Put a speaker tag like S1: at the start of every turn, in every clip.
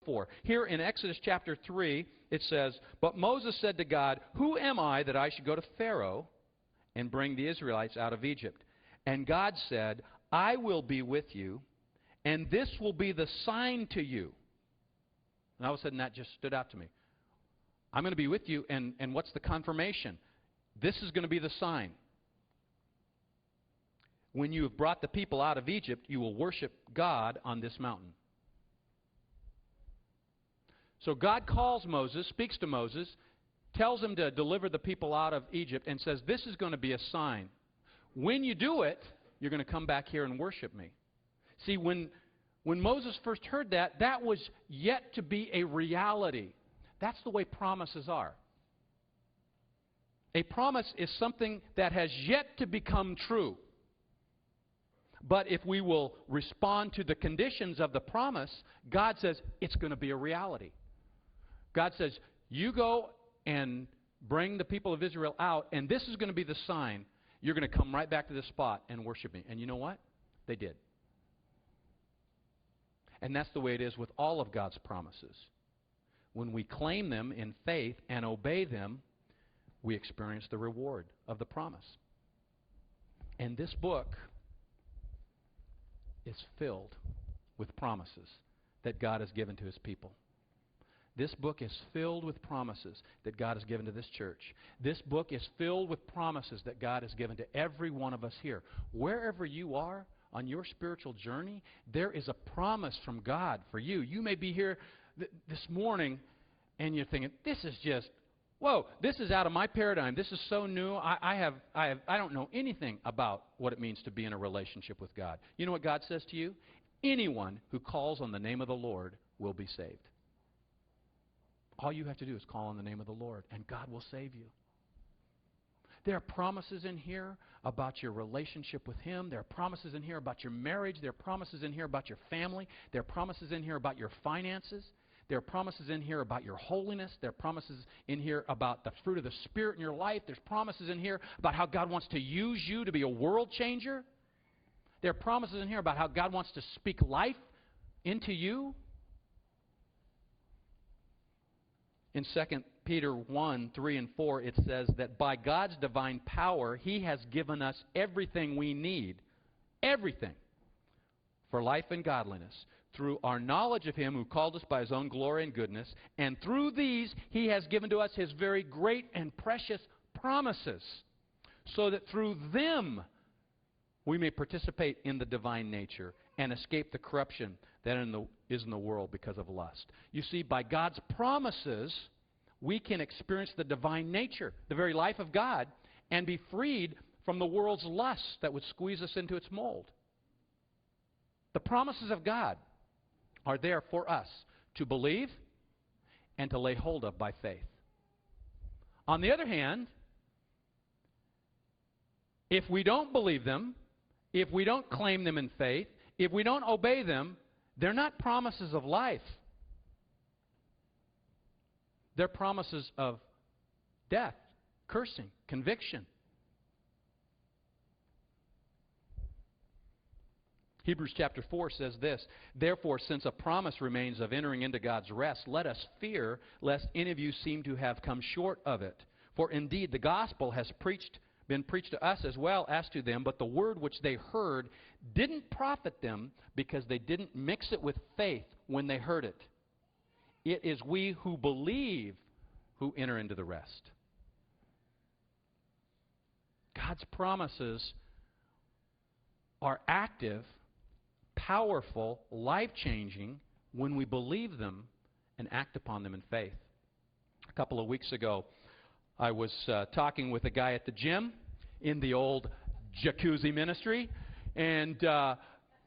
S1: 4. Here in Exodus chapter 3, it says, "But Moses said to God, 'Who am I that I should go to Pharaoh and bring the Israelites out of Egypt?' And God said, 'I will be with you, and this will be the sign to you.'" And all of a sudden that just stood out to me. I'm going to be with you, and what's the confirmation? This is going to be the sign. When you have brought the people out of Egypt, you will worship God on this mountain. So God calls Moses, speaks to Moses, tells him to deliver the people out of Egypt, and says, this is going to be a sign. When you do it, you're going to come back here and worship me. See, when Moses first heard that, that was yet to be a reality. That's the way promises are. A promise is something that has yet to become true. But if we will respond to the conditions of the promise, God says it's going to be a reality. God says, you go and bring the people of Israel out, and this is going to be the sign. You're going to come right back to this spot and worship me. And you know what? They did. And that's the way it is with all of God's promises. When we claim them in faith and obey them, we experience the reward of the promise. And this book is filled with promises that God has given to His people. This book is filled with promises that God has given to this church. This book is filled with promises that God has given to every one of us here. Wherever you are on your spiritual journey, there is a promise from God for you. You may be here this morning and you're thinking, this is just, whoa, this is out of my paradigm. This is so new. I don't know anything about what it means to be in a relationship with God. You know what God says to you? Anyone who calls on the name of the Lord will be saved. All you have to do is call on the name of the Lord, and God will save you. There are promises in here about your relationship with Him. There are promises in here about your marriage. There are promises in here about your family. There are promises in here about your finances. There are promises in here about your holiness. There are promises in here about the fruit of the Spirit in your life. There's promises in here about how God wants to use you to be a world changer. There are promises in here about how God wants to speak life into you. In 2 Peter 1, 3 and 4, it says that by God's divine power, He has given us everything we need, everything, for life and godliness, through our knowledge of Him who called us by His own glory and goodness, and through these He has given to us His very great and precious promises, so that through them we may participate in the divine nature and escape the corruption that is in the world because of lust. You see, by God's promises, we can experience the divine nature, the very life of God, and be freed from the world's lust that would squeeze us into its mold. The promises of God are there for us to believe and to lay hold of by faith. On the other hand, if we don't believe them, if we don't claim them in faith, if we don't obey them, they're not promises of life. They're promises of death, cursing, conviction. Hebrews chapter 4 says this, "Therefore, since a promise remains of entering into God's rest, let us fear lest any of you seem to have come short of it. For indeed the gospel has been preached to us as well as to them, but the word which they heard didn't profit them because they didn't mix it with faith when they heard it. It is we who believe who enter into the rest." God's promises are active, powerful, life-changing when we believe them and act upon them in faith. A couple of weeks ago, I was talking with a guy at the gym in the old jacuzzi ministry, and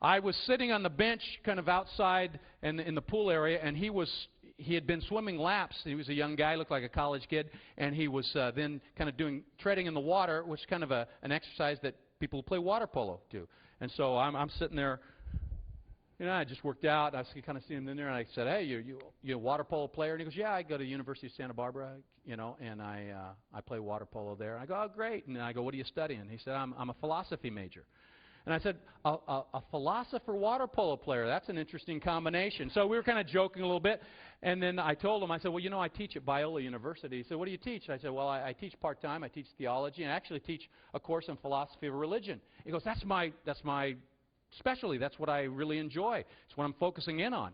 S1: I was sitting on the bench kind of outside in the pool area, and he had been swimming laps. He was a young guy, looked like a college kid, and he was then kind of treading in the water, which is kind of an exercise that people who play water polo do. And so I'm sitting there. You know, I just worked out. I kind of see him in there, and I said, "Hey, you a water polo player?" And he goes, "Yeah, I go to the University of Santa Barbara, and I play water polo there." And I go, "Oh, great." And I go, "What are you studying?" He said, I'm a philosophy major." And I said, a philosopher water polo player, that's an interesting combination. So we were kind of joking a little bit. And then I told him, I said, well, you know, I teach at Biola University. He said, what do you teach? I said, well, I teach part-time. I teach theology, and I actually teach a course in philosophy of religion. He goes, that's my specialty. That's what I really enjoy. It's what I'm focusing in on.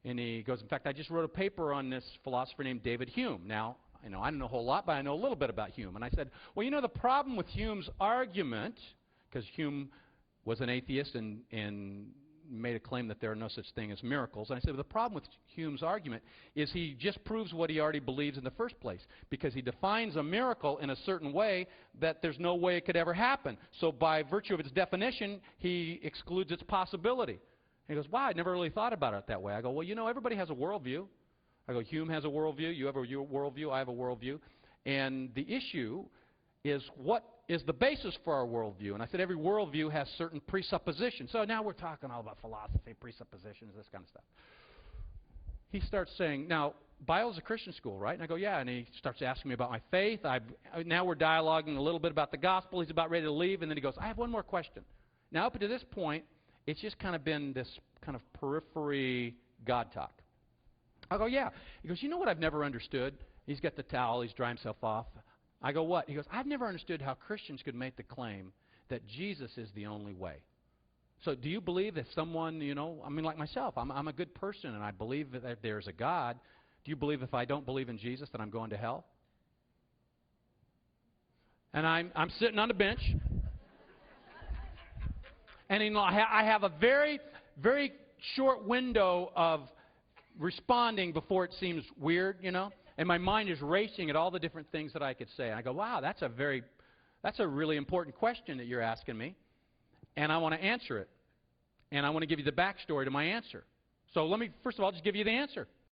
S1: And he goes, in fact, I just wrote a paper on this philosopher named David Hume. Now, I don't know a whole lot, but I know a little bit about Hume. And I said, well, you know, the problem with Hume's argument, because Hume was an atheist and made a claim that there are no such thing as miracles. And I said, well, the problem with Hume's argument is he just proves what he already believes in the first place, because he defines a miracle in a certain way that there's no way it could ever happen. So by virtue of its definition, he excludes its possibility. And he goes, wow, I never really thought about it that way. I go, well, you know, everybody has a worldview. I go, Hume has a worldview, you have a worldview, I have a worldview. And the issue is, what is the basis for our worldview? And I said, every worldview has certain presuppositions. So now we're talking all about philosophy, presuppositions, this kind of stuff. He starts saying, now, Biola's a Christian school, right? And I go, yeah. And he starts asking me about my faith. Now we're dialoguing a little bit about the gospel. He's about ready to leave. And then he goes, I have one more question. Now, up to this point, it's just kind of been this kind of periphery God talk. I go, yeah. He goes, you know what I've never understood? He's got the towel. He's drying himself off. I go, what? He goes, I've never understood how Christians could make the claim that Jesus is the only way. So do you believe that someone, you know, I mean, like myself, I'm a good person and I believe that there's a God. Do you believe if I don't believe in Jesus that I'm going to hell? And I'm sitting on the bench. And you know, I have a very, very short window of responding before it seems weird, you know. And my mind is racing at all the different things that I could say. And I go, wow, that's a really important question that you're asking me. And I want to answer it. And I want to give you the backstory to my answer. So let me, first of all, just give you the answer.